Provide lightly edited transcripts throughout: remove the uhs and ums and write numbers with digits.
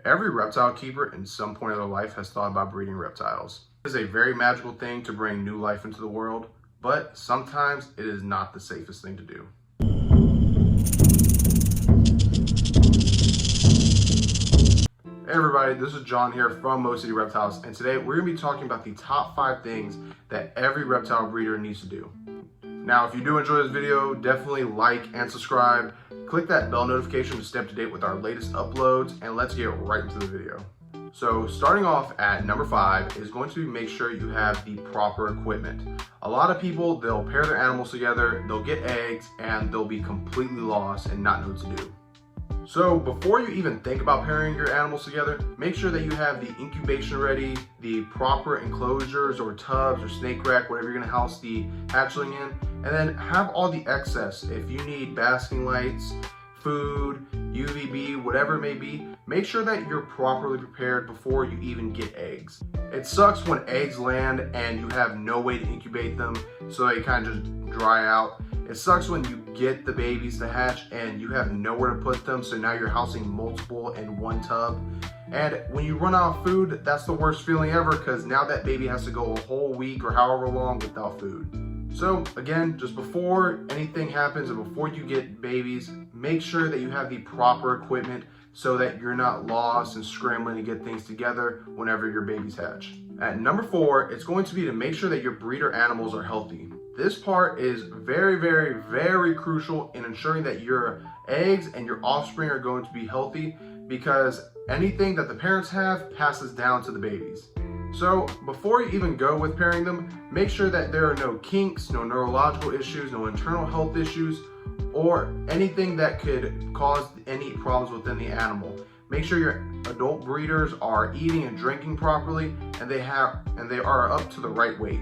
Every reptile keeper in some point of their life has thought about breeding reptiles. It is a very magical thing to bring new life into the world, but sometimes it is not the safest thing to do. Hey everybody, this is John here from Most City Reptiles, and today we're going to be talking about the top 5 things that every reptile breeder needs to do. Now, if you do enjoy this video, definitely like and subscribe. Click that bell notification to stay up to date with our latest uploads, and let's get right into the video. So starting off at number 5 is going to be make sure you have the proper equipment. A lot of people, they'll pair their animals together, they'll get eggs, and they'll be completely lost and not know what to do. So before you even think about pairing your animals together, make sure that you have the incubation ready, the proper enclosures or tubs or snake rack, whatever you're gonna house the hatchling in, and then have all the excess. If you need basking lights, food, UVB, whatever it may be, make sure that you're properly prepared before you even get eggs. It sucks when eggs land and you have no way to incubate them, so they kind of just dry out. It sucks when you get the babies to hatch and you have nowhere to put them, so now you're housing multiple in one tub. And when you run out of food, that's the worst feeling ever, because now that baby has to go a whole week or however long without food. So again, just before anything happens and before you get babies, make sure that you have the proper equipment so that you're not lost and scrambling to get things together whenever your babies hatch. At number 4, it's going to be to make sure that your breeder animals are healthy. This part is very, very, very crucial in ensuring that your eggs and your offspring are going to be healthy, because anything that the parents have passes down to the babies. So before you even go with pairing them, make sure that there are no kinks, no neurological issues, no internal health issues, or anything that could cause any problems within the animal. Make sure your adult breeders are eating and drinking properly, and they are up to the right weight.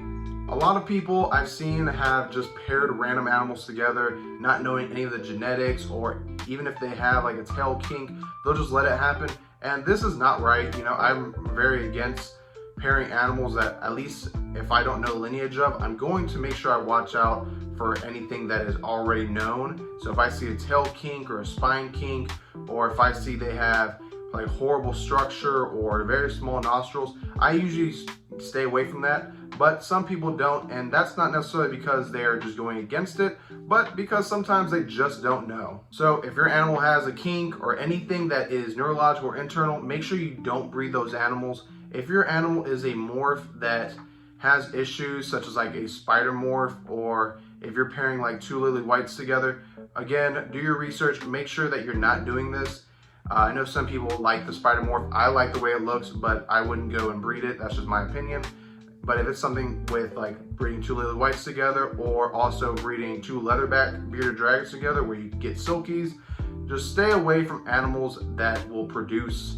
A lot of people I've seen have just paired random animals together, not knowing any of the genetics, or even if they have like a tail kink, they'll just let it happen. And this is not right. You know, I'm very against pairing animals that, at least if I don't know lineage of, I'm going to make sure I watch out for anything that is already known. So if I see a tail kink or a spine kink, or if I see they have like horrible structure or very small nostrils, I usually stay away from that. But some people don't, and that's not necessarily because they're just going against it, but because sometimes they just don't know. So if your animal has a kink or anything that is neurological or internal, make sure you don't breed those animals. If your animal is a morph that has issues such as like a spider morph, or if you're pairing like 2 lily whites together, again, do your research, make sure that you're not doing this. I know some people like the spider morph. I like the way it looks, but I wouldn't go and breed it. That's just my opinion. But if it's something with like breeding 2 lily whites together, or also breeding 2 leatherback bearded dragons together where you get silkies, just stay away from animals that will produce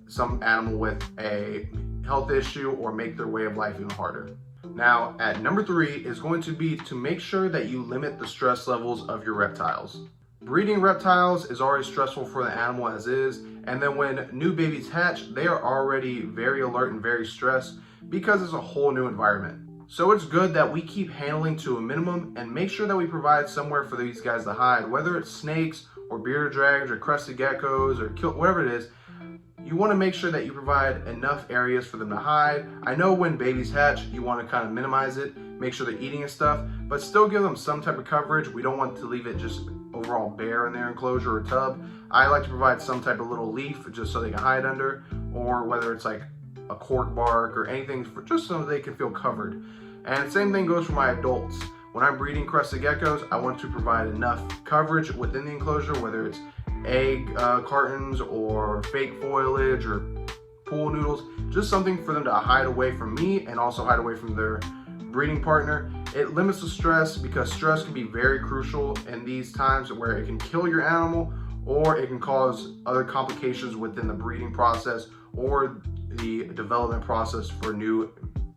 some animal with a health issue or make their way of life even harder. Now, at number 3 is going to be to make sure that you limit the stress levels of your reptiles. Breeding reptiles is already stressful for the animal as is, and then when new babies hatch, they are already very alert and very stressed because it's a whole new environment. So it's good that we keep handling to a minimum and make sure that we provide somewhere for these guys to hide, whether it's snakes or bearded dragons or crested geckos or whatever it is. You want to make sure that you provide enough areas for them to hide. I know when babies hatch, you want to kind of minimize it, make sure they're eating and stuff, but still give them some type of coverage. We don't want to leave it just overall bare in their enclosure or tub. I like to provide some type of little leaf just so they can hide under, or whether it's like a cork bark or anything, just so they can feel covered. And same thing goes for my adults. When I'm breeding crested geckos, I want to provide enough coverage within the enclosure, whether it's egg cartons or fake foliage or pool noodles, just something for them to hide away from me and also hide away from their breeding partner. It limits the stress, because stress can be very crucial in these times where it can kill your animal, or it can cause other complications within the breeding process or the development process for new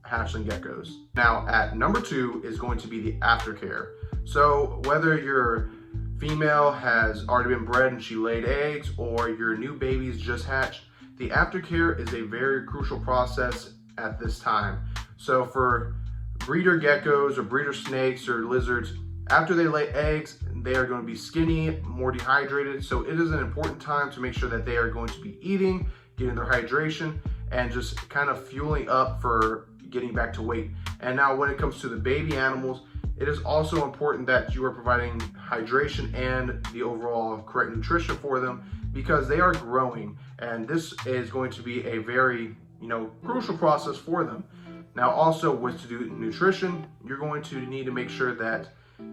hatchling geckos. Now at number 2 is going to be the aftercare. So whether your female has already been bred and she laid eggs, or your new babies just hatched, the aftercare is a very crucial process at this time. So for breeder geckos or breeder snakes or lizards, After they lay eggs, they are going to be skinny, more dehydrated. So it is an important time to make sure that they are going to be eating, getting their hydration, and just kind of fueling up for getting back to weight. And now when it comes to the baby animals, it is also important that you are providing hydration and the overall correct nutrition for them, because they are growing, and this is going to be a very, crucial process for them. Now also with to do nutrition, you're going to need to make sure that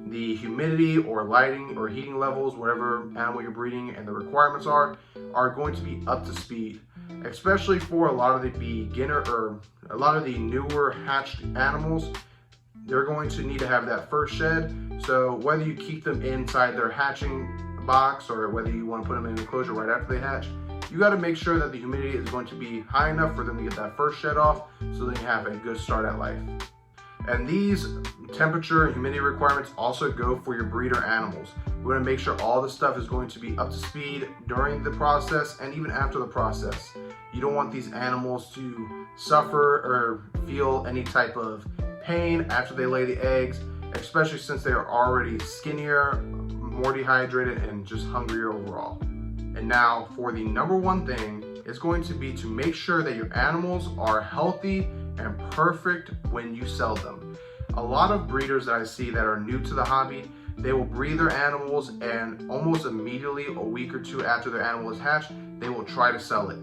the humidity or lighting or heating levels, whatever animal you're breeding and the requirements are going to be up to speed, especially for a lot of the beginner or a lot of the newer hatched animals. They're going to need to have that first shed. So whether you keep them inside their hatching box or whether you want to put them in an enclosure right after they hatch, you got to make sure that the humidity is going to be high enough for them to get that first shed off so they have a good start at life. And these temperature and humidity requirements also go for your breeder animals. We want to make sure all the stuff is going to be up to speed during the process and even after the process. You don't want these animals to suffer or feel any type of pain after they lay the eggs, especially since they are already skinnier, more dehydrated, and just hungrier overall. And now for the number one thing, it's going to be to make sure that your animals are healthy and perfect when you sell them. A lot of breeders that I see that are new to the hobby, they will breed their animals and almost immediately, a week or two after their animal is hatched, they will try to sell it.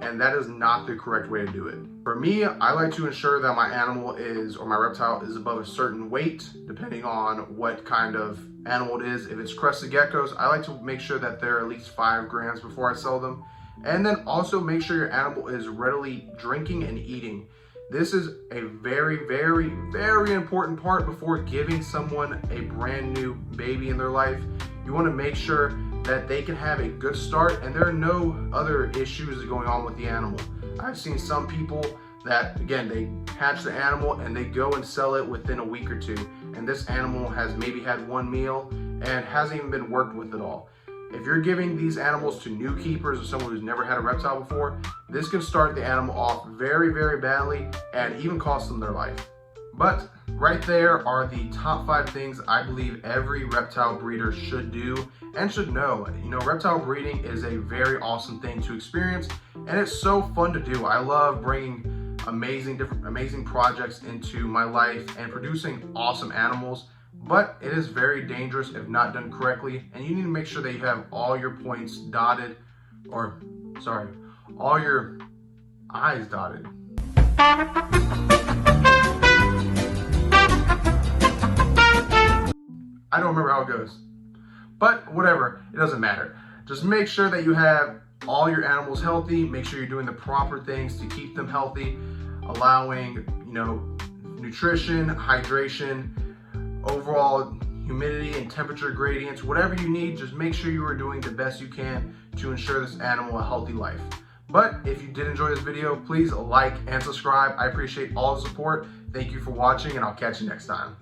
And that is not the correct way to do it. For me, I like to ensure that my animal is, or my reptile is above a certain weight, depending on what kind of animal it is. If it's crested geckos, I like to make sure that they're at least 5 grams before I sell them. And then also make sure your animal is readily drinking and eating. This is a very, very, very important part before giving someone a brand new baby in their life. You want to make sure that they can have a good start and there are no other issues going on with the animal. I've seen some people that, again, they hatch the animal and they go and sell it within a week or two, and this animal has maybe had one meal and hasn't even been worked with at all. If you're giving these animals to new keepers or someone who's never had a reptile before, this can start the animal off very, very badly and even cost them their life. But right there are the top 5 things I believe every reptile breeder should do and should know. Reptile breeding is a very awesome thing to experience, and it's so fun to do. I love bringing amazing projects into my life and producing awesome animals, but it is very dangerous if not done correctly, and you need to make sure that you have all your points dotted, all your I's dotted. I don't remember how it goes, but whatever, it doesn't matter. Just make sure that you have all your animals healthy. Make sure you're doing the proper things to keep them healthy, allowing, nutrition, hydration, overall humidity and temperature gradients, whatever you need. Just make sure you are doing the best you can to ensure this animal a healthy life. But if you did enjoy this video, please like and subscribe. I appreciate all the support. Thank you for watching, and I'll catch you next time.